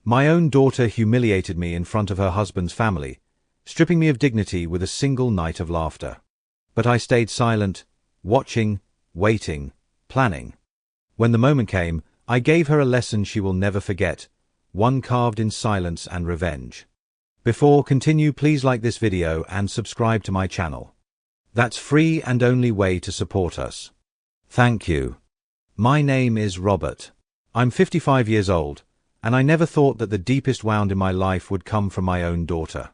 My own daughter humiliated me in front of her husband's family, stripping me of dignity with a single night of laughter. But I stayed silent, watching, waiting, planning. When the moment came, I gave her a lesson she will never forget, one carved in silence and revenge. Before continue, please like this video and subscribe to my channel. That's free and only way to support us. Thank you. My name is Robert. I'm 55 years old, and I never thought that the deepest wound in my life would come from my own daughter.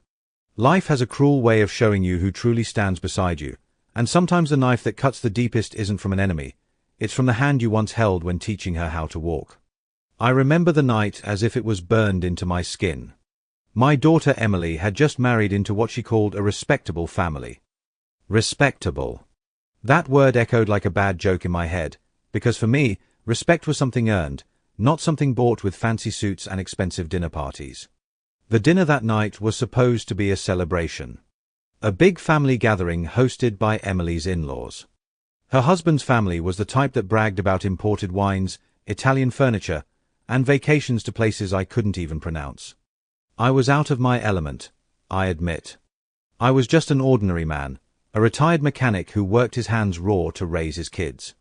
Life has a cruel way of showing you who truly stands beside you, and sometimes the knife that cuts the deepest isn't from an enemy, it's from the hand you once held when teaching her how to walk. I remember the night as if it was burned into my skin. My daughter Emily had just married into what she called a respectable family. Respectable. That word echoed like a bad joke in my head, because for me, respect was something earned, not something bought with fancy suits and expensive dinner parties. The dinner that night was supposed to be a celebration. A big family gathering hosted by Emily's in-laws. Her husband's family was the type that bragged about imported wines, Italian furniture, and vacations to places I couldn't even pronounce. I was out of my element, I admit. I was just an ordinary man, a retired mechanic who worked his hands raw to raise his kids.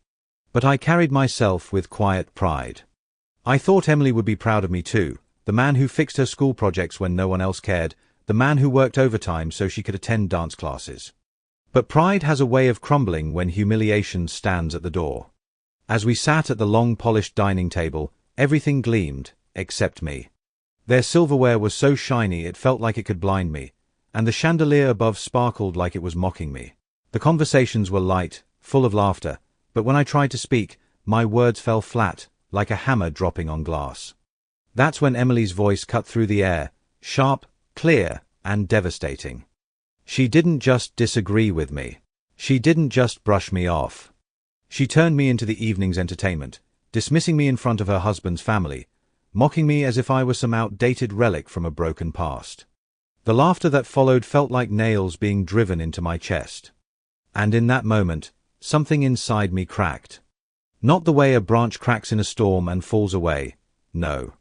But I carried myself with quiet pride. I thought Emily would be proud of me too, the man who fixed her school projects when no one else cared, the man who worked overtime so she could attend dance classes. But pride has a way of crumbling when humiliation stands at the door. As we sat at the long polished dining table, everything gleamed, except me. Their silverware was so shiny it felt like it could blind me, and the chandelier above sparkled like it was mocking me. The conversations were light, full of laughter, but when I tried to speak, my words fell flat, like a hammer dropping on glass. That's when Emily's voice cut through the air, sharp, clear, and devastating. She didn't just disagree with me. She didn't just brush me off. She turned me into the evening's entertainment, dismissing me in front of her husband's family, mocking me as if I was some outdated relic from a broken past. The laughter that followed felt like nails being driven into my chest. And in that moment, something inside me cracked. Not the way a branch cracks in a storm and falls away, no.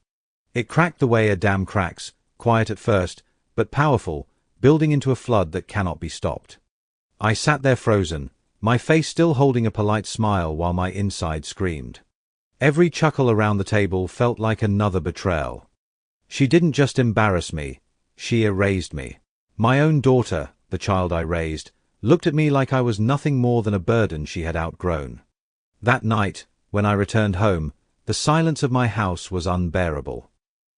It cracked the way a dam cracks, quiet at first, but powerful, building into a flood that cannot be stopped. I sat there frozen, my face still holding a polite smile while my inside screamed. Every chuckle around the table felt like another betrayal. She didn't just embarrass me, she erased me. My own daughter, the child I raised, looked at me like I was nothing more than a burden she had outgrown. That night, when I returned home, the silence of my house was unbearable.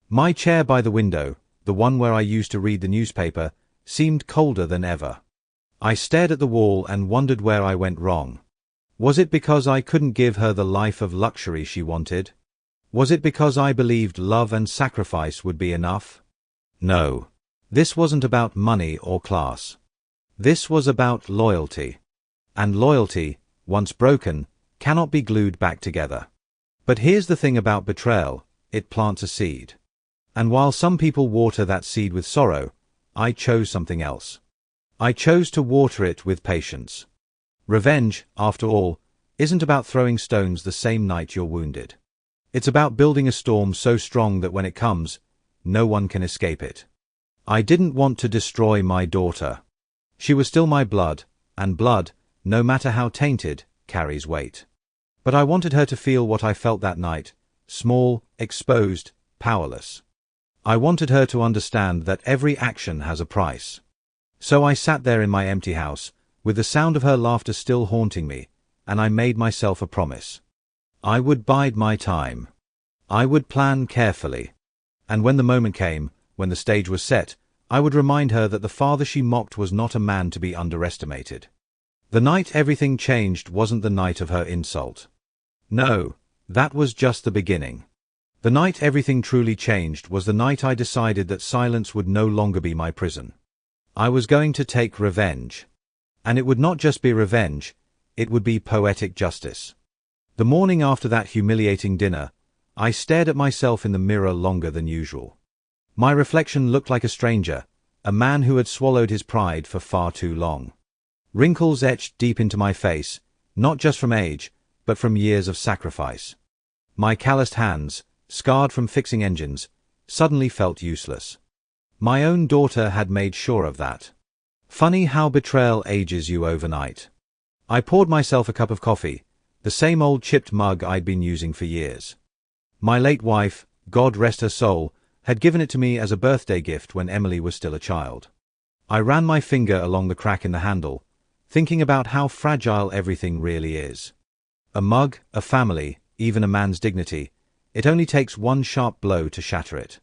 My chair by the window, the one where I used to read the newspaper, seemed colder than ever. I stared at the wall and wondered where I went wrong. Was it because I couldn't give her the life of luxury she wanted? Was it because I believed love and sacrifice would be enough? No. This wasn't about money or class. This was about loyalty. And loyalty, once broken, cannot be glued back together. But here's the thing about betrayal, it plants a seed. And while some people water that seed with sorrow, I chose something else. I chose to water it with patience. Revenge, after all, isn't about throwing stones the same night you're wounded. It's about building a storm so strong that when it comes, no one can escape it. I didn't want to destroy my daughter. She was still my blood, and blood, no matter how tainted, carries weight. But I wanted her to feel what I felt that night, small, exposed, powerless. I wanted her to understand that every action has a price. So I sat there in my empty house, with the sound of her laughter still haunting me, and I made myself a promise. I would bide my time. I would plan carefully. And when the moment came, when the stage was set, I would remind her that the father she mocked was not a man to be underestimated. The night everything changed wasn't the night of her insult. No, that was just the beginning. The night everything truly changed was the night I decided that silence would no longer be my prison. I was going to take revenge. And it would not just be revenge, it would be poetic justice. The morning after that humiliating dinner, I stared at myself in the mirror longer than usual. My reflection looked like a stranger, a man who had swallowed his pride for far too long. Wrinkles etched deep into my face, not just from age, but from years of sacrifice. My calloused hands, scarred from fixing engines, suddenly felt useless. My own daughter had made sure of that. Funny how betrayal ages you overnight. I poured myself a cup of coffee, the same old chipped mug I'd been using for years. My late wife, God rest her soul, had given it to me as a birthday gift when Emily was still a child. I ran my finger along the crack in the handle, thinking about how fragile everything really is. A mug, a family, even a man's dignity, it only takes one sharp blow to shatter it.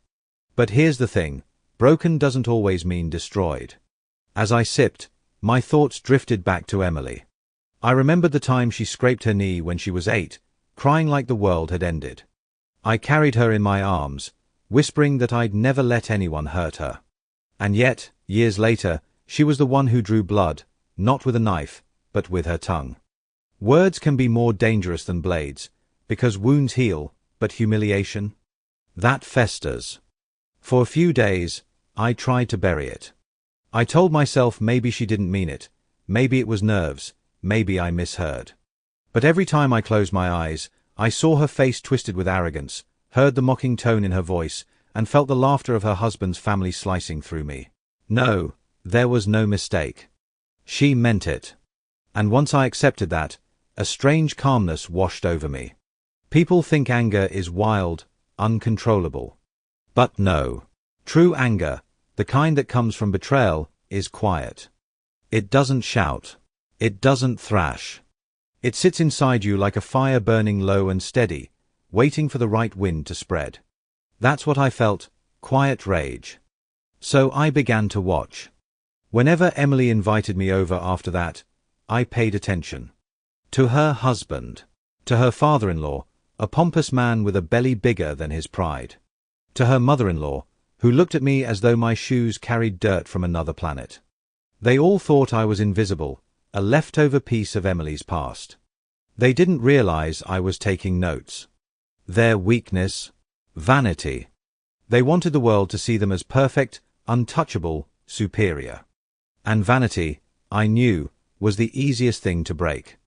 But here's the thing, broken doesn't always mean destroyed. As I sipped, my thoughts drifted back to Emily. I remembered the time she scraped her knee when she was 8, crying like the world had ended. I carried her in my arms, whispering that I'd never let anyone hurt her. And yet, years later, she was the one who drew blood, not with a knife, but with her tongue. Words can be more dangerous than blades, because wounds heal, but humiliation? That festers. For a few days, I tried to bury it. I told myself maybe she didn't mean it, maybe it was nerves, maybe I misheard. But every time I closed my eyes, I saw her face twisted with arrogance, heard the mocking tone in her voice, and felt the laughter of her husband's family slicing through me. No, there was no mistake. She meant it. And once I accepted that, a strange calmness washed over me. People think anger is wild, uncontrollable. But no. True anger, the kind that comes from betrayal, is quiet. It doesn't shout. It doesn't thrash. It sits inside you like a fire burning low and steady, waiting for the right wind to spread. That's what I felt, quiet rage. So I began to watch. Whenever Emily invited me over after that, I paid attention. To her husband. To her father-in-law, a pompous man with a belly bigger than his pride. To her mother-in-law, who looked at me as though my shoes carried dirt from another planet. They all thought I was invisible, a leftover piece of Emily's past. They didn't realize I was taking notes. Their weakness, vanity. They wanted the world to see them as perfect, untouchable, superior. And vanity, I knew, was the easiest thing to break.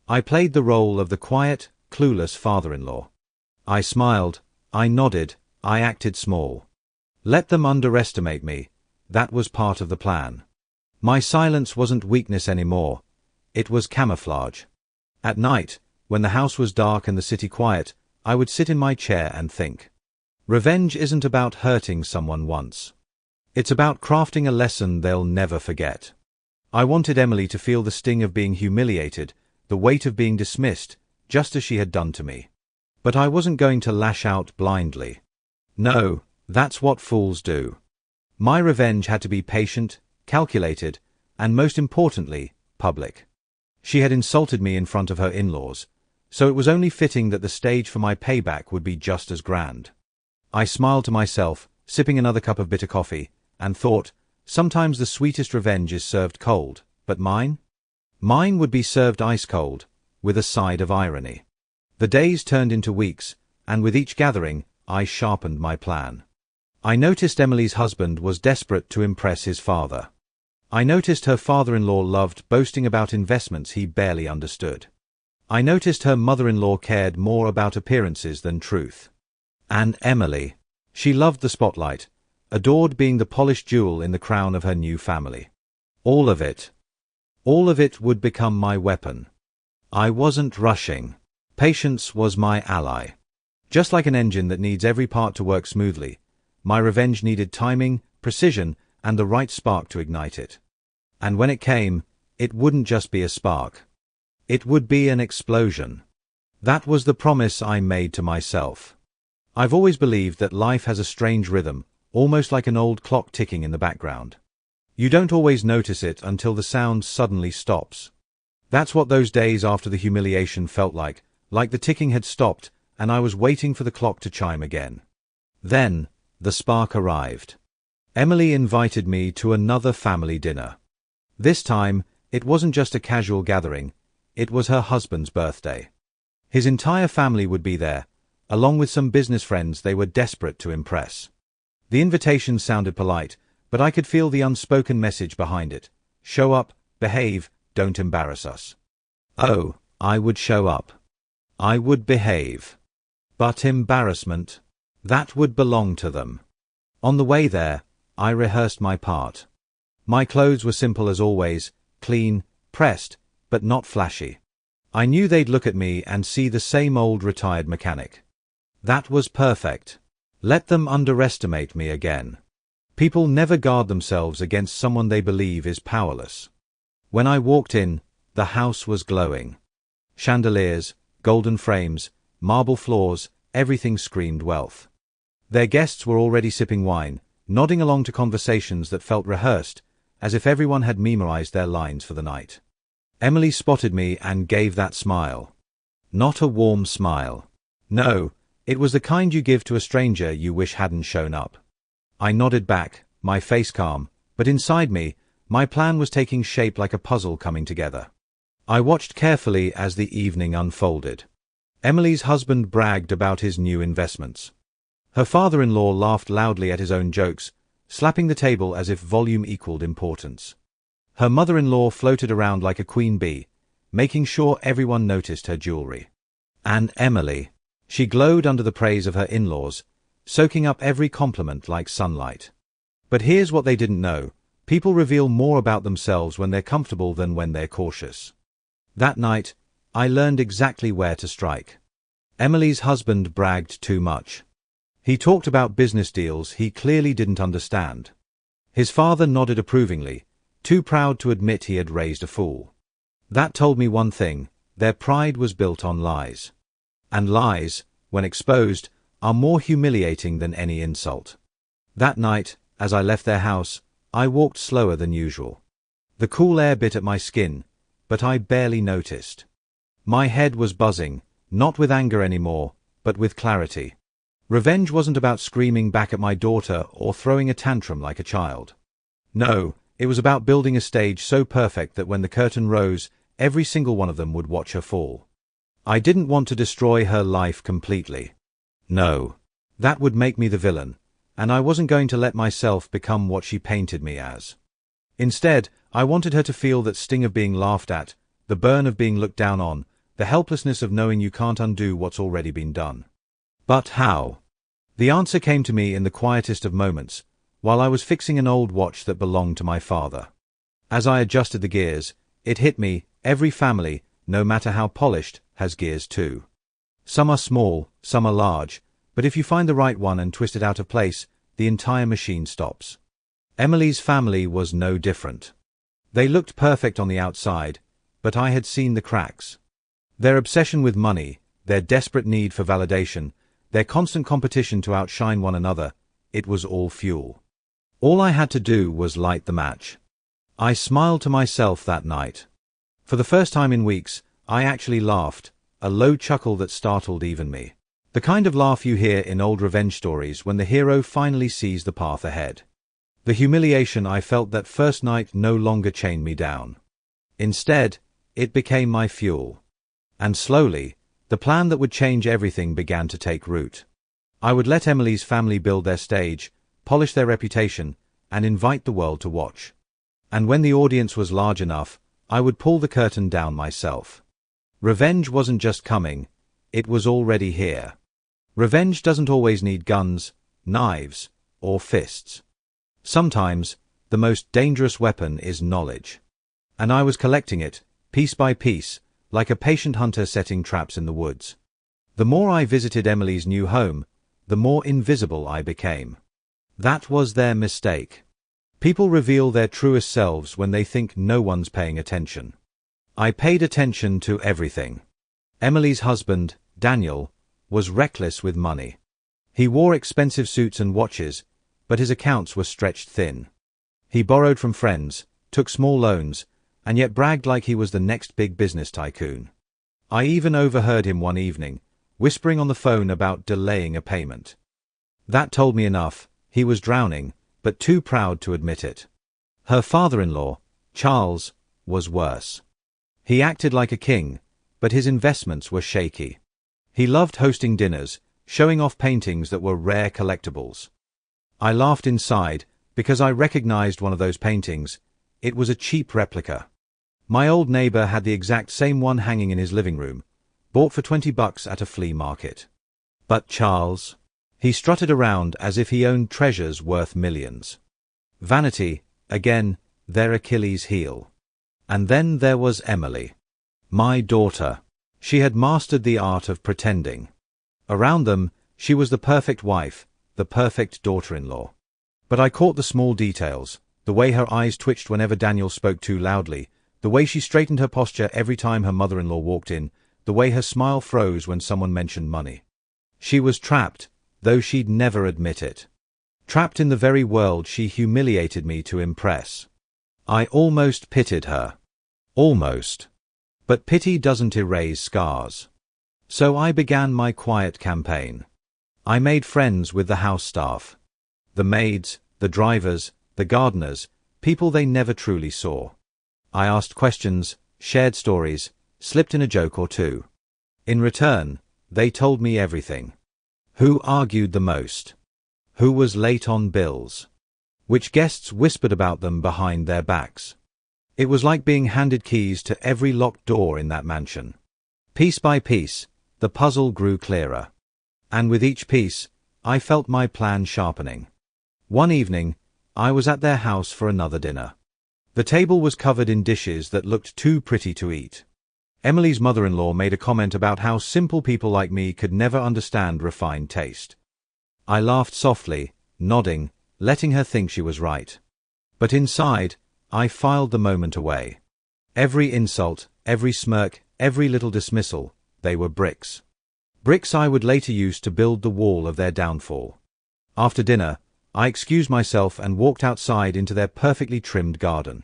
I played the role of the quiet, clueless father-in-law. I smiled, I nodded, I acted small. Let them underestimate me, that was part of the plan. My silence wasn't weakness anymore, it was camouflage. At night, when the house was dark and the city quiet, I would sit in my chair and think. Revenge isn't about hurting someone once. It's about crafting a lesson they'll never forget. I wanted Emily to feel the sting of being humiliated, the weight of being dismissed, just as she had done to me. But I wasn't going to lash out blindly. No, that's what fools do. My revenge had to be patient, calculated, and most importantly, public. She had insulted me in front of her in-laws, so it was only fitting that the stage for my payback would be just as grand. I smiled to myself, sipping another cup of bitter coffee, and thought, sometimes the sweetest revenge is served cold, but mine? Mine would be served ice-cold, with a side of irony. The days turned into weeks, and with each gathering, I sharpened my plan. I noticed Emily's husband was desperate to impress his father. I noticed her father-in-law loved boasting about investments he barely understood. I noticed her mother-in-law cared more about appearances than truth. And Emily. She loved the spotlight, adored being the polished jewel in the crown of her new family. All of it would become my weapon. I wasn't rushing. Patience was my ally. Just like an engine that needs every part to work smoothly, my revenge needed timing, precision, and the right spark to ignite it. And when it came, it wouldn't just be a spark. It would be an explosion. That was the promise I made to myself. I've always believed that life has a strange rhythm, almost like an old clock ticking in the background. You don't always notice it until the sound suddenly stops. That's what those days after the humiliation felt like the ticking had stopped, and I was waiting for the clock to chime again. Then, the spark arrived. Emily invited me to another family dinner. This time, it wasn't just a casual gathering, it was her husband's birthday. His entire family would be there, along with some business friends they were desperate to impress. The invitation sounded polite, but I could feel the unspoken message behind it. Show up, behave, don't embarrass us. Oh, I would show up. I would behave. But embarrassment? That would belong to them. On the way there, I rehearsed my part. My clothes were simple as always, clean, pressed, but not flashy. I knew they'd look at me and see the same old retired mechanic. That was perfect. Let them underestimate me again. People never guard themselves against someone they believe is powerless. When I walked in, the house was glowing. Chandeliers, golden frames, marble floors, everything screamed wealth. Their guests were already sipping wine, nodding along to conversations that felt rehearsed, as if everyone had memorized their lines for the night. Emily spotted me and gave that smile. Not a warm smile. No, it was the kind you give to a stranger you wish hadn't shown up. I nodded back, my face calm, but inside me, my plan was taking shape like a puzzle coming together. I watched carefully as the evening unfolded. Emily's husband bragged about his new investments. Her father-in-law laughed loudly at his own jokes, slapping the table as if volume equaled importance. Her mother-in-law floated around like a queen bee, making sure everyone noticed her jewelry. And Emily. She glowed under the praise of her in-laws, soaking up every compliment like sunlight. But here's what they didn't know. People reveal more about themselves when they're comfortable than when they're cautious. That night, I learned exactly where to strike. Emily's husband bragged too much. He talked about business deals he clearly didn't understand. His father nodded approvingly, too proud to admit he had raised a fool. That told me one thing: their pride was built on lies. And lies, when exposed, are more humiliating than any insult. That night, as I left their house, I walked slower than usual. The cool air bit at my skin, but I barely noticed. My head was buzzing, not with anger anymore, but with clarity. Revenge wasn't about screaming back at my daughter or throwing a tantrum like a child. No, it was about building a stage so perfect that when the curtain rose, every single one of them would watch her fall. I didn't want to destroy her life completely. No. That would make me the villain, and I wasn't going to let myself become what she painted me as. Instead, I wanted her to feel that sting of being laughed at, the burn of being looked down on, the helplessness of knowing you can't undo what's already been done. But how? The answer came to me in the quietest of moments, while I was fixing an old watch that belonged to my father. As I adjusted the gears, it hit me: every family, no matter how polished, has gears too. Some are small, some are large, but if you find the right one and twist it out of place, the entire machine stops. Emily's family was no different. They looked perfect on the outside, but I had seen the cracks. Their obsession with money, their desperate need for validation, their constant competition to outshine one another, it was all fuel. All I had to do was light the match. I smiled to myself that night. For the first time in weeks, I actually laughed, a low chuckle that startled even me. The kind of laugh you hear in old revenge stories when the hero finally sees the path ahead. The humiliation I felt that first night no longer chained me down. Instead, it became my fuel. And slowly, the plan that would change everything began to take root. I would let Emily's family build their stage, polish their reputation, and invite the world to watch. And when the audience was large enough, I would pull the curtain down myself. Revenge wasn't just coming, it was already here. Revenge doesn't always need guns, knives, or fists. Sometimes, the most dangerous weapon is knowledge. And I was collecting it, piece by piece, like a patient hunter setting traps in the woods. The more I visited Emily's new home, the more invisible I became. That was their mistake. People reveal their truest selves when they think no one's paying attention. I paid attention to everything. Emily's husband, Daniel, was reckless with money. He wore expensive suits and watches, but his accounts were stretched thin. He borrowed from friends, took small loans, and yet bragged like he was the next big business tycoon. I even overheard him one evening, whispering on the phone about delaying a payment. That told me enough: he was drowning, but too proud to admit it. Her father-in-law, Charles, was worse. He acted like a king, but his investments were shaky. He loved hosting dinners, showing off paintings that were rare collectibles. I laughed inside, because I recognized one of those paintings. It was a cheap replica. My old neighbor had the exact same one hanging in his living room, bought for $20 at a flea market. But Charles? He strutted around as if he owned treasures worth millions. Vanity, again, their Achilles heel. And then there was Emily. My daughter. She had mastered the art of pretending. Around them, she was the perfect wife, the perfect daughter-in-law. But I caught the small details, the way her eyes twitched whenever Daniel spoke too loudly, the way she straightened her posture every time her mother-in-law walked in, the way her smile froze when someone mentioned money. She was trapped, though she'd never admit it. Trapped in the very world she humiliated me to impress. I almost pitied her. Almost. But pity doesn't erase scars. So I began my quiet campaign. I made friends with the house staff. The maids, the drivers, the gardeners, people they never truly saw. I asked questions, shared stories, slipped in a joke or two. In return, they told me everything. Who argued the most? Who was late on bills? Which guests whispered about them behind their backs? It was like being handed keys to every locked door in that mansion. Piece by piece, the puzzle grew clearer. And with each piece, I felt my plan sharpening. One evening, I was at their house for another dinner. The table was covered in dishes that looked too pretty to eat. Emily's mother-in-law made a comment about how simple people like me could never understand refined taste. I laughed softly, nodding, letting her think she was right. But inside, I filed the moment away. Every insult, every smirk, every little dismissal, they were bricks. Bricks I would later use to build the wall of their downfall. After dinner, I excused myself and walked outside into their perfectly trimmed garden.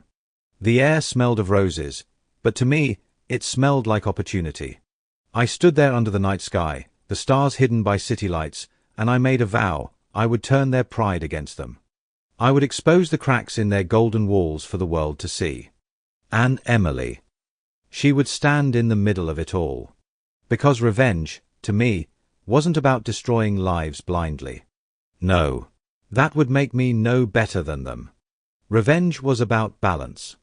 The air smelled of roses, but to me, it smelled like opportunity. I stood there under the night sky, the stars hidden by city lights, and I made a vow I would turn their pride against them. I would expose the cracks in their golden walls for the world to see. And Emily. She would stand in the middle of it all. Because revenge, to me, wasn't about destroying lives blindly. No. That would make me no better than them. Revenge was about balance.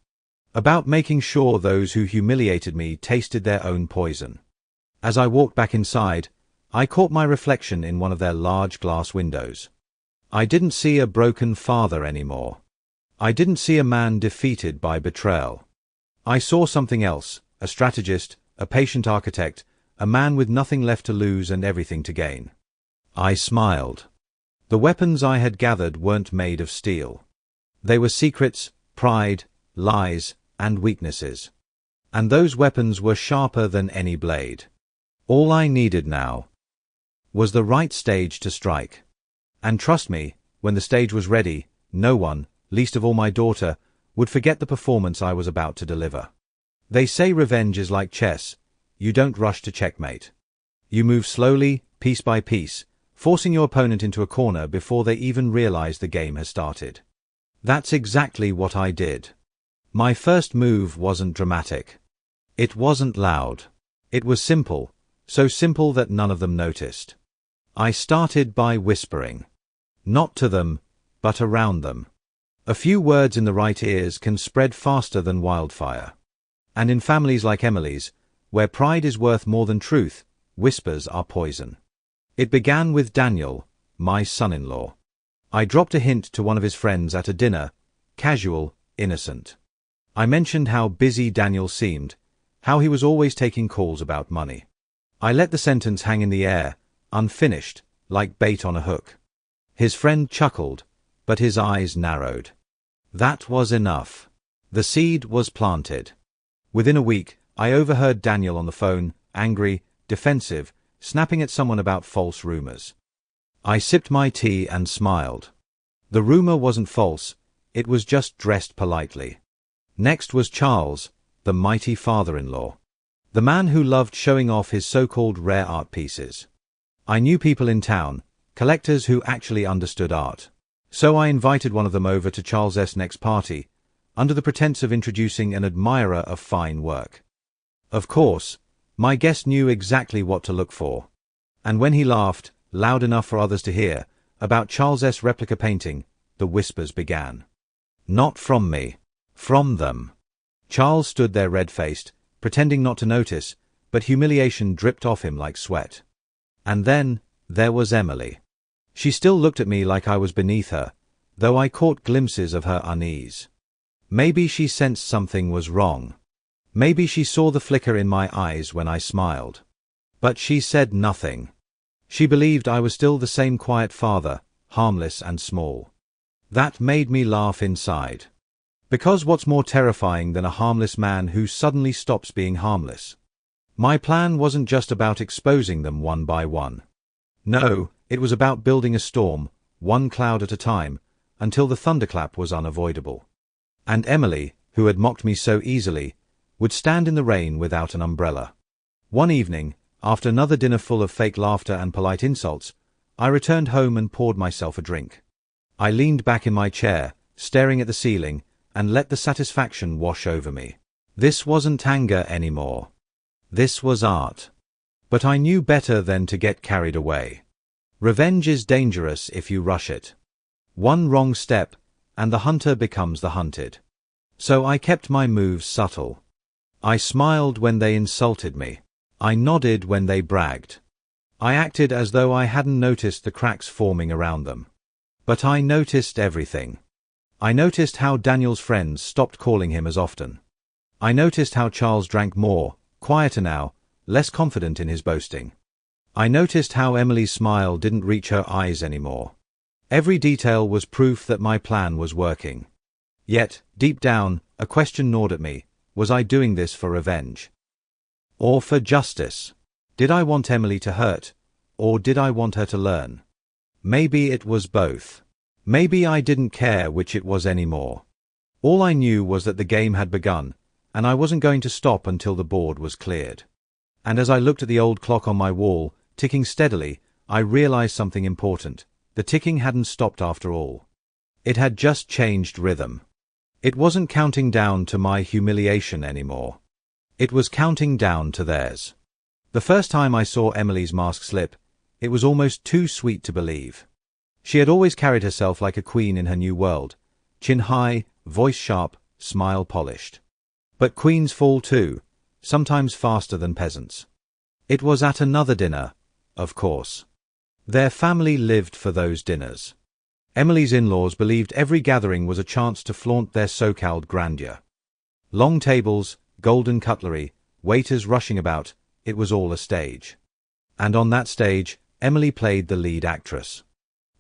About making sure those who humiliated me tasted their own poison. As I walked back inside, I caught my reflection in one of their large glass windows. I didn't see a broken father anymore. I didn't see a man defeated by betrayal. I saw something else, a strategist, a patient architect, a man with nothing left to lose and everything to gain. I smiled. The weapons I had gathered weren't made of steel. They were secrets, pride, lies, and weaknesses. And those weapons were sharper than any blade. All I needed now was the right stage to strike. And trust me, when the stage was ready, no one, least of all my daughter, would forget the performance I was about to deliver. They say revenge is like chess. You don't rush to checkmate. You move slowly, piece by piece, forcing your opponent into a corner before they even realize the game has started. That's exactly what I did. My first move wasn't dramatic. It wasn't loud. It was simple, so simple that none of them noticed. I started by whispering. Not to them, but around them. A few words in the right ears can spread faster than wildfire. And in families like Emily's, where pride is worth more than truth, whispers are poison. It began with Daniel, my son-in-law. I dropped a hint to one of his friends at a dinner, casual, innocent. I mentioned how busy Daniel seemed, how he was always taking calls about money. I let the sentence hang in the air, unfinished, like bait on a hook. His friend chuckled, but his eyes narrowed. That was enough. The seed was planted. Within a week, I overheard Daniel on the phone, angry, defensive, snapping at someone about false rumors. I sipped my tea and smiled. The rumor wasn't false, it was just dressed politely. Next was Charles, the mighty father-in-law. The man who loved showing off his so-called rare art pieces. I knew people in town, collectors who actually understood art. So I invited one of them over to Charles's next party, under the pretense of introducing an admirer of fine work. Of course, my guest knew exactly what to look for. And when he laughed, loud enough for others to hear, about Charles's replica painting, the whispers began. Not from me. From them. Charles stood there red-faced, pretending not to notice, but humiliation dripped off him like sweat. And then, there was Emily. She still looked at me like I was beneath her, though I caught glimpses of her unease. Maybe she sensed something was wrong. Maybe she saw the flicker in my eyes when I smiled. But she said nothing. She believed I was still the same quiet father, harmless and small. That made me laugh inside. Because what's more terrifying than a harmless man who suddenly stops being harmless? My plan wasn't just about exposing them one by one. No, it was about building a storm, one cloud at a time, until the thunderclap was unavoidable. And Emily, who had mocked me so easily, would stand in the rain without an umbrella. One evening, after another dinner full of fake laughter and polite insults, I returned home and poured myself a drink. I leaned back in my chair, staring at the ceiling, and let the satisfaction wash over me. This wasn't anger anymore. This was art. But I knew better than to get carried away. Revenge is dangerous if you rush it. One wrong step, and the hunter becomes the hunted. So I kept my moves subtle. I smiled when they insulted me. I nodded when they bragged. I acted as though I hadn't noticed the cracks forming around them. But I noticed everything. I noticed how Daniel's friends stopped calling him as often. I noticed how Charles drank more, quieter now, less confident in his boasting. I noticed how Emily's smile didn't reach her eyes anymore. Every detail was proof that my plan was working. Yet, deep down, a question gnawed at me. Was I doing this for revenge? Or for justice? Did I want Emily to hurt? Or did I want her to learn? Maybe it was both. Maybe I didn't care which it was anymore. All I knew was that the game had begun, and I wasn't going to stop until the board was cleared. And as I looked at the old clock on my wall, ticking steadily, I realized something important. The ticking hadn't stopped after all. It had just changed rhythm. It wasn't counting down to my humiliation anymore. It was counting down to theirs. The first time I saw Emily's mask slip, it was almost too sweet to believe. She had always carried herself like a queen in her new world, chin high, voice sharp, smile polished. But queens fall too, sometimes faster than peasants. It was at another dinner, of course. Their family lived for those dinners. Emily's in-laws believed every gathering was a chance to flaunt their so-called grandeur. Long tables, golden cutlery, waiters rushing about, it was all a stage. And on that stage, Emily played the lead actress.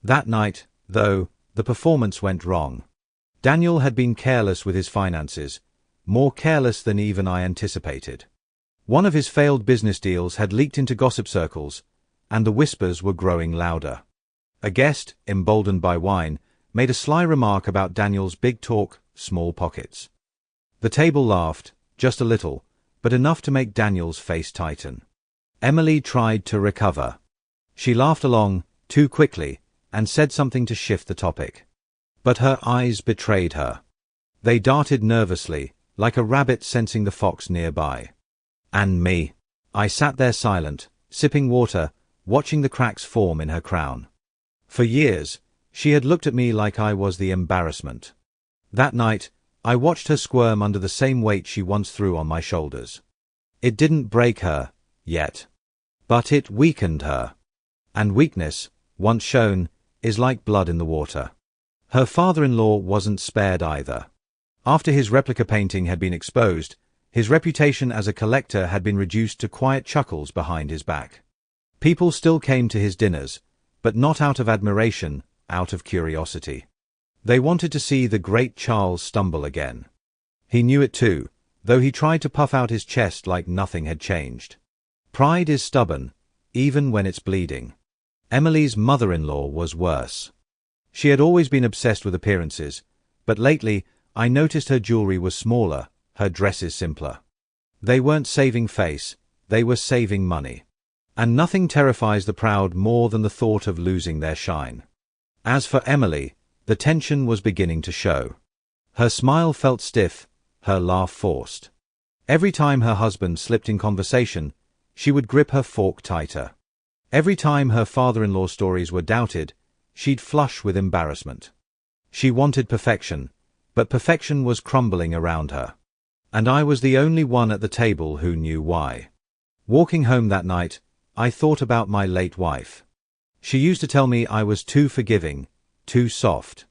That night, though, the performance went wrong. Daniel had been careless with his finances, more careless than even I anticipated. One of his failed business deals had leaked into gossip circles, and the whispers were growing louder. A guest, emboldened by wine, made a sly remark about Daniel's big talk, small pockets. The table laughed, just a little, but enough to make Daniel's face tighten. Emily tried to recover. She laughed along, too quickly, and said something to shift the topic. But her eyes betrayed her. They darted nervously, like a rabbit sensing the fox nearby. And me. I sat there silent, sipping water, watching the cracks form in her crown. For years, she had looked at me like I was the embarrassment. That night, I watched her squirm under the same weight she once threw on my shoulders. It didn't break her, yet. But it weakened her. And weakness, once shown, is like blood in the water. Her father-in-law wasn't spared either. After his replica painting had been exposed, his reputation as a collector had been reduced to quiet chuckles behind his back. People still came to his dinners, but not out of admiration, out of curiosity. They wanted to see the great Charles stumble again. He knew it too, though he tried to puff out his chest like nothing had changed. Pride is stubborn, even when it's bleeding. Emily's mother-in-law was worse. She had always been obsessed with appearances, but lately I noticed her jewelry was smaller, her dresses simpler. They weren't saving face, they were saving money. And nothing terrifies the proud more than the thought of losing their shine. As for Emily, the tension was beginning to show. Her smile felt stiff, her laugh forced. Every time her husband slipped in conversation, she would grip her fork tighter. Every time her father-in-law's stories were doubted, she'd flush with embarrassment. She wanted perfection, but perfection was crumbling around her. And I was the only one at the table who knew why. Walking home that night, I thought about my late wife. She used to tell me I was too forgiving, too soft.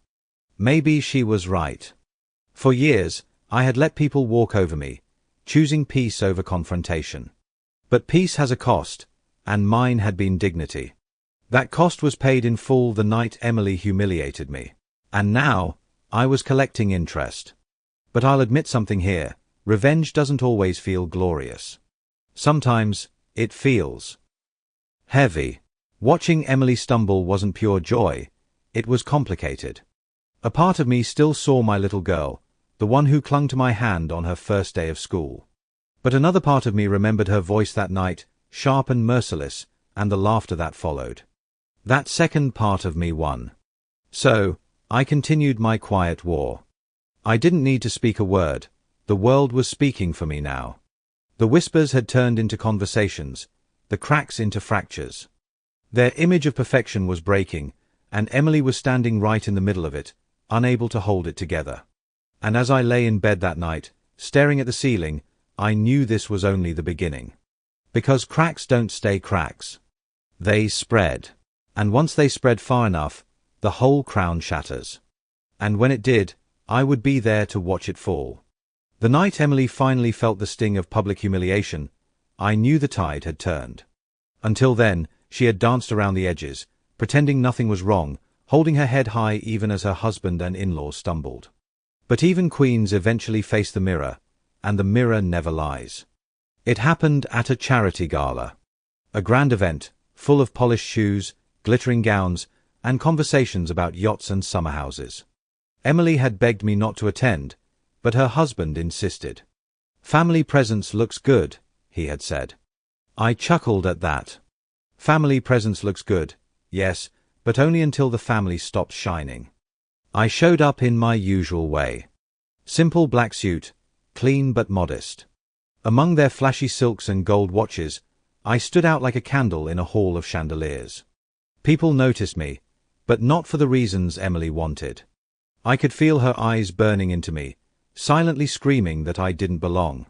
Maybe she was right. For years, I had let people walk over me, choosing peace over confrontation. But peace has a cost, and mine had been dignity. That cost was paid in full the night Emily humiliated me. And now, I was collecting interest. But I'll admit something here, revenge doesn't always feel glorious. Sometimes, it feels heavy. Watching Emily stumble wasn't pure joy, it was complicated. A part of me still saw my little girl, the one who clung to my hand on her first day of school. But another part of me remembered her voice that night, sharp and merciless, and the laughter that followed. That second part of me won. So, I continued my quiet war. I didn't need to speak a word, the world was speaking for me now. The whispers had turned into conversations, the cracks into fractures. Their image of perfection was breaking, and Emily was standing right in the middle of it, unable to hold it together. And as I lay in bed that night, staring at the ceiling, I knew this was only the beginning. Because cracks don't stay cracks. They spread. And once they spread far enough, the whole crown shatters. And when it did, I would be there to watch it fall. The night Emily finally felt the sting of public humiliation, I knew the tide had turned. Until then, she had danced around the edges, pretending nothing was wrong, holding her head high even as her husband and in-laws stumbled. But even queens eventually face the mirror, and the mirror never lies. It happened at a charity gala. A grand event, full of polished shoes, glittering gowns, and conversations about yachts and summer houses. Emily had begged me not to attend, but her husband insisted. "Family presence looks good," he had said. I chuckled at that. Family presence looks good, yes, but only until the family stopped shining. I showed up in my usual way. Simple black suit, clean but modest. Among their flashy silks and gold watches, I stood out like a candle in a hall of chandeliers. People noticed me, but not for the reasons Emily wanted. I could feel her eyes burning into me, silently screaming that I didn't belong.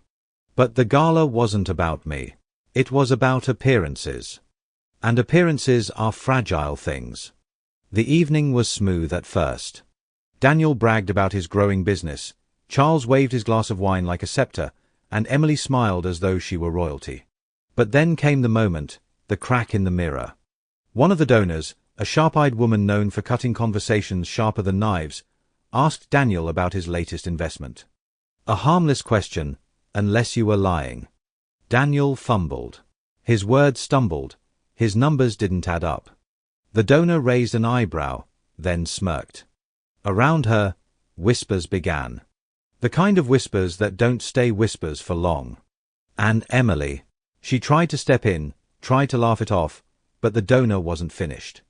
But the gala wasn't about me. It was about appearances. And appearances are fragile things. The evening was smooth at first. Daniel bragged about his growing business, Charles waved his glass of wine like a scepter, and Emily smiled as though she were royalty. But then came the moment, the crack in the mirror. One of the donors, a sharp-eyed woman known for cutting conversations sharper than knives, asked Daniel about his latest investment. A harmless question, unless you were lying. Daniel fumbled. His words stumbled. His numbers didn't add up. The donor raised an eyebrow, then smirked. Around her, whispers began. The kind of whispers that don't stay whispers for long. And Emily. She tried to step in, tried to laugh it off, but the donor wasn't finished.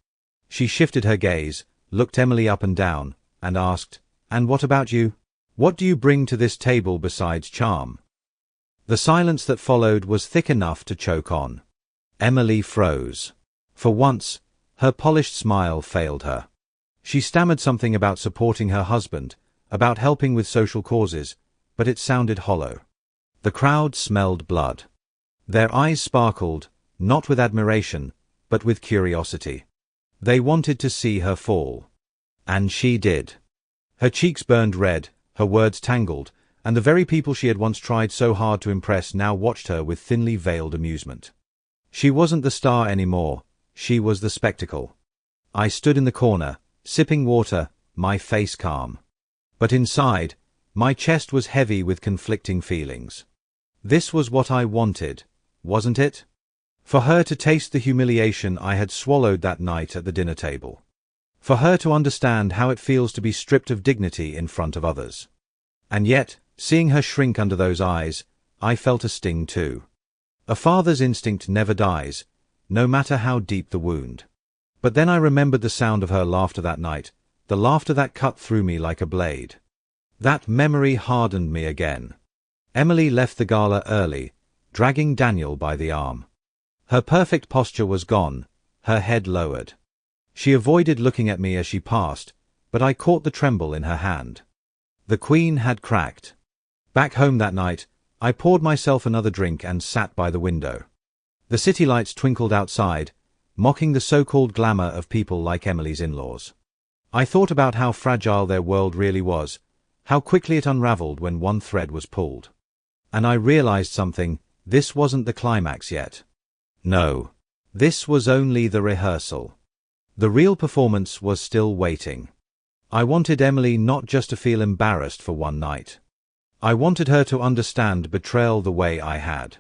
She shifted her gaze, looked Emily up and down, and asked, "And what about you? What do you bring to this table besides charm?" The silence that followed was thick enough to choke on. Emily froze. For once, her polished smile failed her. She stammered something about supporting her husband, about helping with social causes, but it sounded hollow. The crowd smelled blood. Their eyes sparkled, not with admiration, but with curiosity. They wanted to see her fall. And she did. Her cheeks burned red, her words tangled, and the very people she had once tried so hard to impress now watched her with thinly veiled amusement. She wasn't the star anymore, she was the spectacle. I stood in the corner, sipping water, my face calm. But inside, my chest was heavy with conflicting feelings. This was what I wanted, wasn't it? For her to taste the humiliation I had swallowed that night at the dinner table. For her to understand how it feels to be stripped of dignity in front of others. And yet, seeing her shrink under those eyes, I felt a sting too. A father's instinct never dies, no matter how deep the wound. But then I remembered the sound of her laughter that night, the laughter that cut through me like a blade. That memory hardened me again. Emily left the gala early, dragging Daniel by the arm. Her perfect posture was gone, her head lowered. She avoided looking at me as she passed, but I caught the tremble in her hand. The Queen had cracked. Back home that night, I poured myself another drink and sat by the window. The city lights twinkled outside, mocking the so-called glamour of people like Emily's in-laws. I thought about how fragile their world really was, how quickly it unraveled when one thread was pulled. And I realized something: this wasn't the climax yet. No. This was only the rehearsal. The real performance was still waiting. I wanted Emily not just to feel embarrassed for one night. I wanted her to understand betrayal the way I had.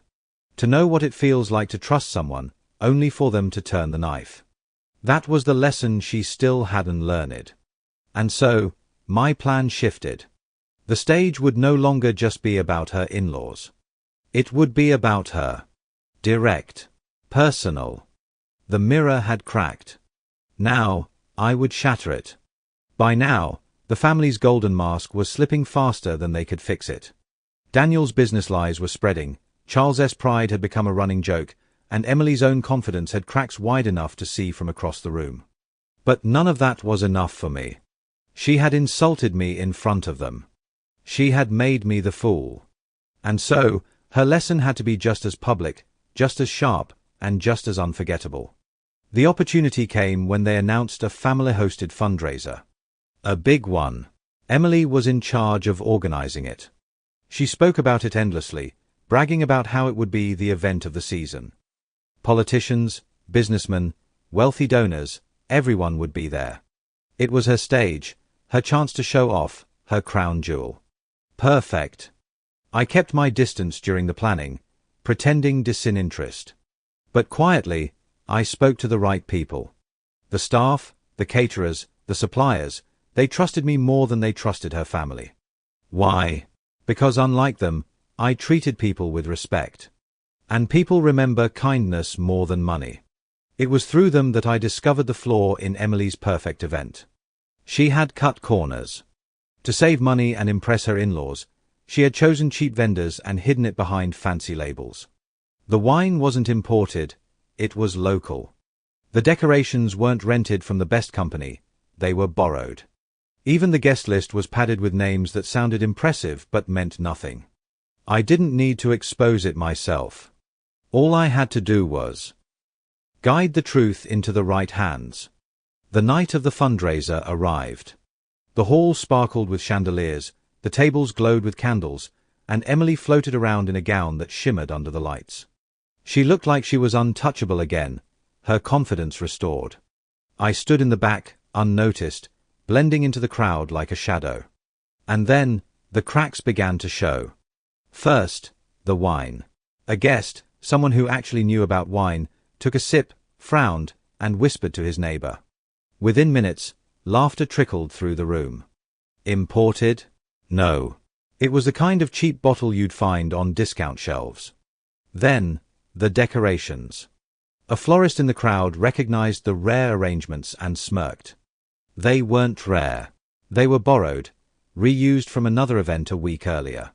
To know what it feels like to trust someone, only for them to turn the knife. That was the lesson she still hadn't learned. And so, my plan shifted. The stage would no longer just be about her in-laws. It would be about her. Direct. Personal. The mirror had cracked. Now, I would shatter it. By now, the family's golden mask was slipping faster than they could fix it. Daniel's business lies were spreading, Charles's pride had become a running joke, and Emily's own confidence had cracks wide enough to see from across the room. But none of that was enough for me. She had insulted me in front of them. She had made me the fool. And so, her lesson had to be just as public, just as sharp, and just as unforgettable. The opportunity came when they announced a family-hosted fundraiser. A big one. Emily was in charge of organizing it. She spoke about it endlessly, bragging about how it would be the event of the season. Politicians, businessmen, wealthy donors, everyone would be there. It was her stage, her chance to show off, her crown jewel. Perfect. I kept my distance during the planning, pretending disinterest. But quietly, I spoke to the right people. The staff, the caterers, the suppliers, they trusted me more than they trusted her family. Why? Because unlike them, I treated people with respect. And people remember kindness more than money. It was through them that I discovered the flaw in Emily's perfect event. She had cut corners. To save money and impress her in-laws, she had chosen cheap vendors and hidden it behind fancy labels. The wine wasn't imported, it was local. The decorations weren't rented from the best company, they were borrowed. Even the guest list was padded with names that sounded impressive but meant nothing. I didn't need to expose it myself. All I had to do was guide the truth into the right hands. The night of the fundraiser arrived. The hall sparkled with chandeliers, the tables glowed with candles, and Emily floated around in a gown that shimmered under the lights. She looked like she was untouchable again, her confidence restored. I stood in the back, unnoticed, blending into the crowd like a shadow. And then, the cracks began to show. First, the wine. A guest, someone who actually knew about wine, took a sip, frowned, and whispered to his neighbor. Within minutes, laughter trickled through the room. Imported? No. It was the kind of cheap bottle you'd find on discount shelves. Then, the decorations. A florist in the crowd recognized the rare arrangements and smirked. They weren't rare. They were borrowed, reused from another event a week earlier.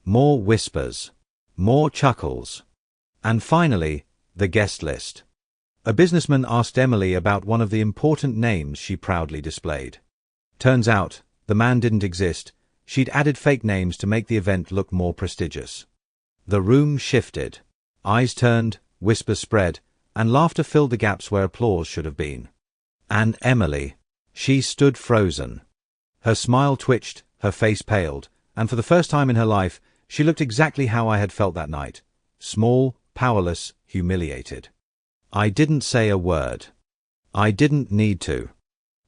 More whispers. More chuckles. And finally, the guest list. A businessman asked Emily about one of the important names she proudly displayed. Turns out, the man didn't exist. She'd added fake names to make the event look more prestigious. The room shifted. Eyes turned, whispers spread, and laughter filled the gaps where applause should have been. And Emily. She stood frozen. Her smile twitched, her face paled, and for the first time in her life, she looked exactly how I had felt that night. Small, powerless, humiliated. I didn't say a word. I didn't need to.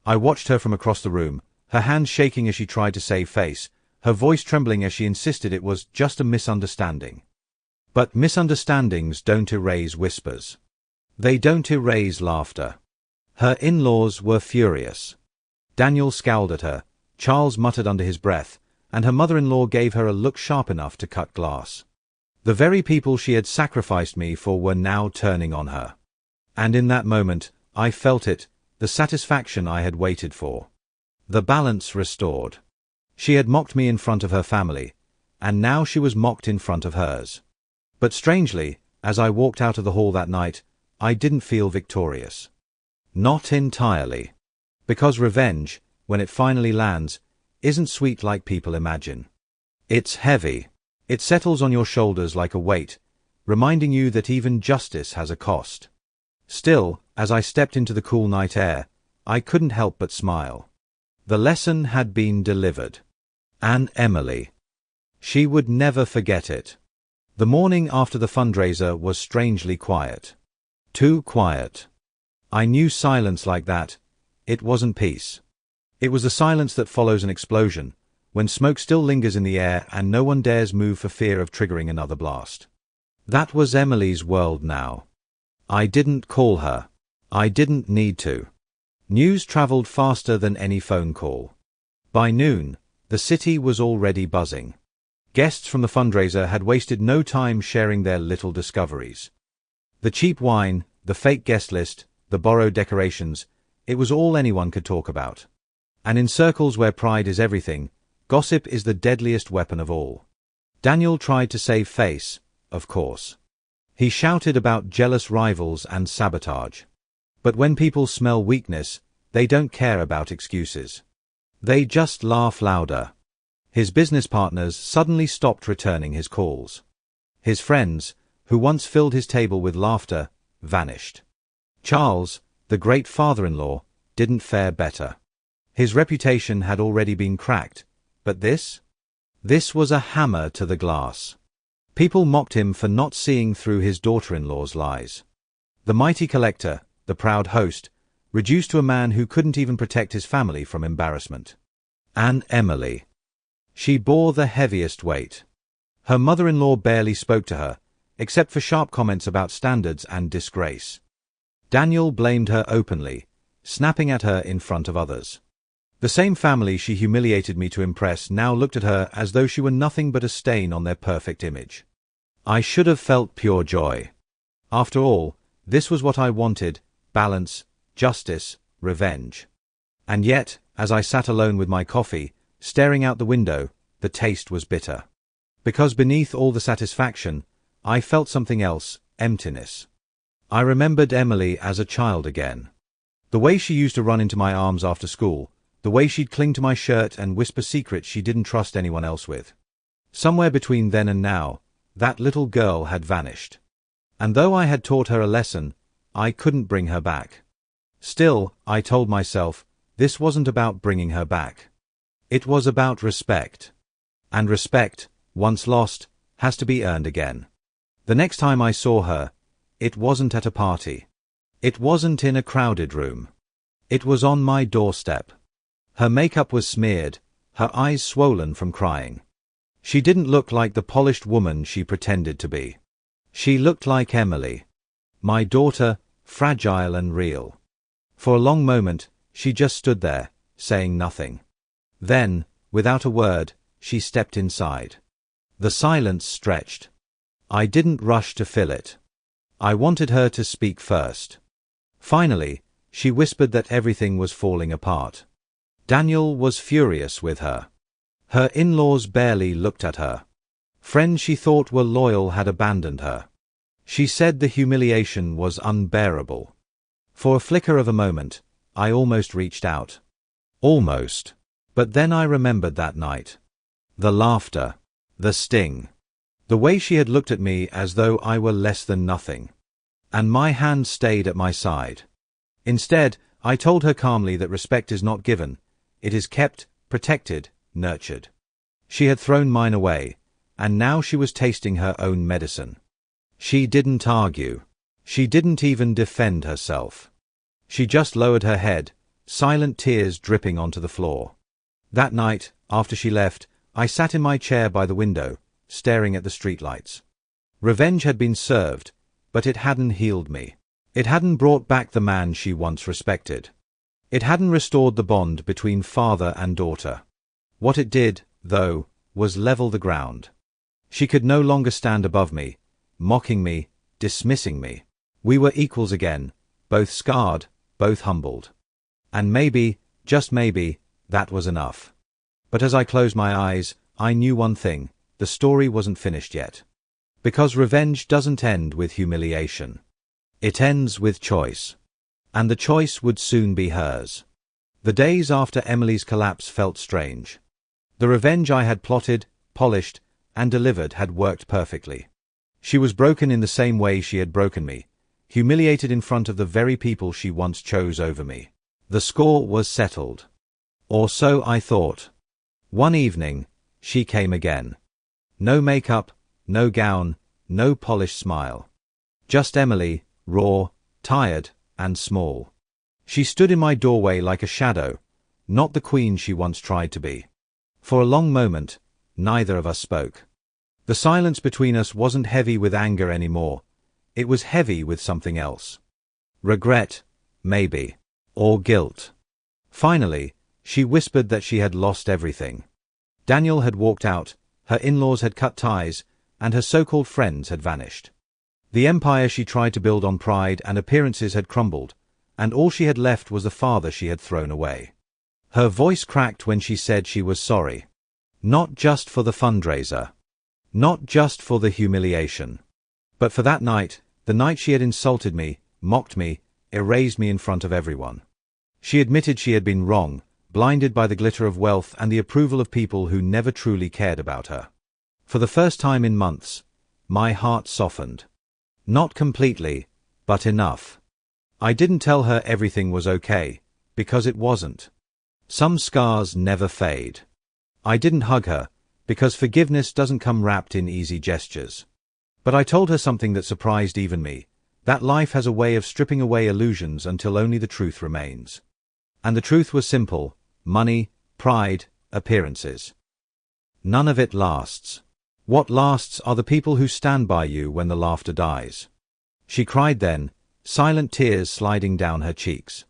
I watched her from across the room, her hands shaking as she tried to save face, her voice trembling as she insisted it was just a misunderstanding. But misunderstandings don't erase whispers. They don't erase laughter. Her in-laws were furious. Daniel scowled at her, Charles muttered under his breath, and her mother-in-law gave her a look sharp enough to cut glass. The very people she had sacrificed me for were now turning on her. And in that moment, I felt it, the satisfaction I had waited for. The balance restored. She had mocked me in front of her family, and now she was mocked in front of hers. But strangely, as I walked out of the hall that night, I didn't feel victorious. Not entirely. Because revenge, when it finally lands, isn't sweet like people imagine. It's heavy. It settles on your shoulders like a weight, reminding you that even justice has a cost. Still, as I stepped into the cool night air, I couldn't help but smile. The lesson had been delivered. And Emily. She would never forget it. The morning after the fundraiser was strangely quiet. Too quiet. I knew silence like that. It wasn't peace. It was the silence that follows an explosion, when smoke still lingers in the air and no one dares move for fear of triggering another blast. That was Emily's world now. I didn't call her. I didn't need to. News traveled faster than any phone call. By noon, the city was already buzzing. Guests from the fundraiser had wasted no time sharing their little discoveries. The cheap wine, the fake guest list, the borrowed decorations, it was all anyone could talk about. And in circles where pride is everything, gossip is the deadliest weapon of all. Daniel tried to save face, of course. He shouted about jealous rivals and sabotage. But when people smell weakness, they don't care about excuses. They just laugh louder. His business partners suddenly stopped returning his calls. His friends, who once filled his table with laughter, vanished. Charles, the great father-in-law, didn't fare better. His reputation had already been cracked, but this? This was a hammer to the glass. People mocked him for not seeing through his daughter-in-law's lies. The mighty collector, the proud host, reduced to a man who couldn't even protect his family from embarrassment. And Emily. She bore the heaviest weight. Her mother-in-law barely spoke to her, except for sharp comments about standards and disgrace. Daniel blamed her openly, snapping at her in front of others. The same family she humiliated me to impress now looked at her as though she were nothing but a stain on their perfect image. I should have felt pure joy. After all, this was what I wanted: balance, justice, revenge. And yet, as I sat alone with my coffee, staring out the window, the taste was bitter. Because beneath all the satisfaction, I felt something else: emptiness. I remembered Emily as a child again. The way she used to run into my arms after school, the way she'd cling to my shirt and whisper secrets she didn't trust anyone else with. Somewhere between then and now, that little girl had vanished. And though I had taught her a lesson, I couldn't bring her back. Still, I told myself, this wasn't about bringing her back. It was about respect. And respect, once lost, has to be earned again. The next time I saw her, it wasn't at a party. It wasn't in a crowded room. It was on my doorstep. Her makeup was smeared, her eyes swollen from crying. She didn't look like the polished woman she pretended to be. She looked like Emily. My daughter, fragile and real. For a long moment, she just stood there, saying nothing. Then, without a word, she stepped inside. The silence stretched. I didn't rush to fill it. I wanted her to speak first. Finally, she whispered that everything was falling apart. Daniel was furious with her. Her in-laws barely looked at her. Friends she thought were loyal had abandoned her. She said the humiliation was unbearable. For a flicker of a moment, I almost reached out. Almost. But then I remembered that night. The laughter. The sting. The way she had looked at me as though I were less than nothing. And my hand stayed at my side. Instead, I told her calmly that respect is not given. It is kept, protected, nurtured. She had thrown mine away, and now she was tasting her own medicine. She didn't argue. She didn't even defend herself. She just lowered her head, silent tears dripping onto the floor. That night, after she left, I sat in my chair by the window, staring at the streetlights. Revenge had been served, but it hadn't healed me. It hadn't brought back the man she once respected. It hadn't restored the bond between father and daughter. What it did, though, was level the ground. She could no longer stand above me, mocking me, dismissing me. We were equals again, both scarred, both humbled. And maybe, just maybe, that was enough. But as I closed my eyes, I knew one thing: the story wasn't finished yet. Because revenge doesn't end with humiliation. It ends with choice. And the choice would soon be hers. The days after Emily's collapse felt strange. The revenge I had plotted, polished, and delivered had worked perfectly. She was broken in the same way she had broken me, humiliated in front of the very people she once chose over me. The score was settled. Or so I thought. One evening, she came again. No makeup, no gown, no polished smile. Just Emily, raw, tired, and small. She stood in my doorway like a shadow, not the queen she once tried to be. For a long moment, neither of us spoke. The silence between us wasn't heavy with anger anymore. It was heavy with something else. Regret, maybe. Or guilt. Finally, she whispered that she had lost everything. Daniel had walked out, her in-laws had cut ties, and her so-called friends had vanished. The empire she tried to build on pride and appearances had crumbled, and all she had left was the father she had thrown away. Her voice cracked when she said she was sorry. Not just for the fundraiser. Not just for the humiliation. But for that night, the night she had insulted me, mocked me, erased me in front of everyone. She admitted she had been wrong, blinded by the glitter of wealth and the approval of people who never truly cared about her. For the first time in months, my heart softened. Not completely, but enough. I didn't tell her everything was okay, because it wasn't. Some scars never fade. I didn't hug her, because forgiveness doesn't come wrapped in easy gestures. But I told her something that surprised even me, that life has a way of stripping away illusions until only the truth remains. And the truth was simple: money, pride, appearances. None of it lasts. What lasts are the people who stand by you when the laughter dies. She cried then, silent tears sliding down her cheeks.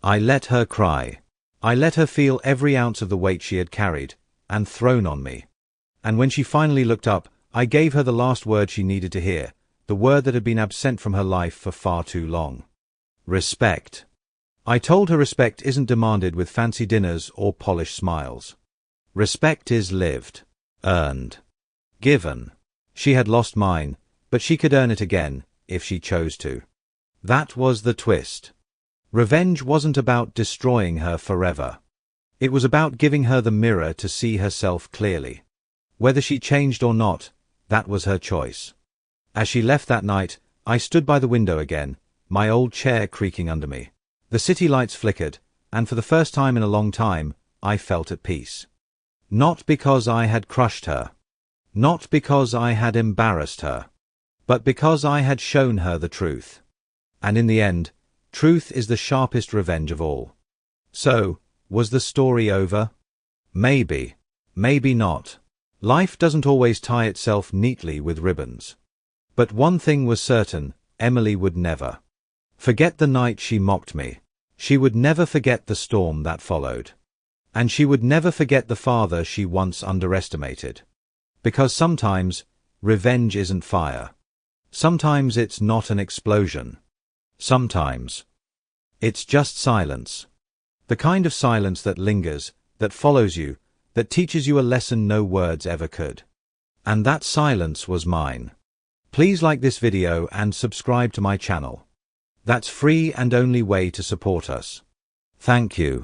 I let her cry. I let her feel every ounce of the weight she had carried, and thrown on me. And when she finally looked up, I gave her the last word she needed to hear, the word that had been absent from her life for far too long. Respect. I told her respect isn't demanded with fancy dinners or polished smiles. Respect is lived, earned, given. She had lost mine, but she could earn it again, if she chose to. That was the twist. Revenge wasn't about destroying her forever. It was about giving her the mirror to see herself clearly. Whether she changed or not, that was her choice. As she left that night, I stood by the window again, my old chair creaking under me. The city lights flickered, and for the first time in a long time, I felt at peace. Not because I had crushed her. Not because I had embarrassed her. But because I had shown her the truth. And in the end, truth is the sharpest revenge of all. So, was the story over? Maybe. Maybe not. Life doesn't always tie itself neatly with ribbons. But one thing was certain: Emily would never forget the night she mocked me. She would never forget the storm that followed. And she would never forget the father she once underestimated. Because sometimes, revenge isn't fire. Sometimes it's not an explosion. Sometimes it's just silence. The kind of silence that lingers, that follows you, that teaches you a lesson no words ever could. And that silence was mine. Please like this video and subscribe to my channel. That's free and only way to support us. Thank you.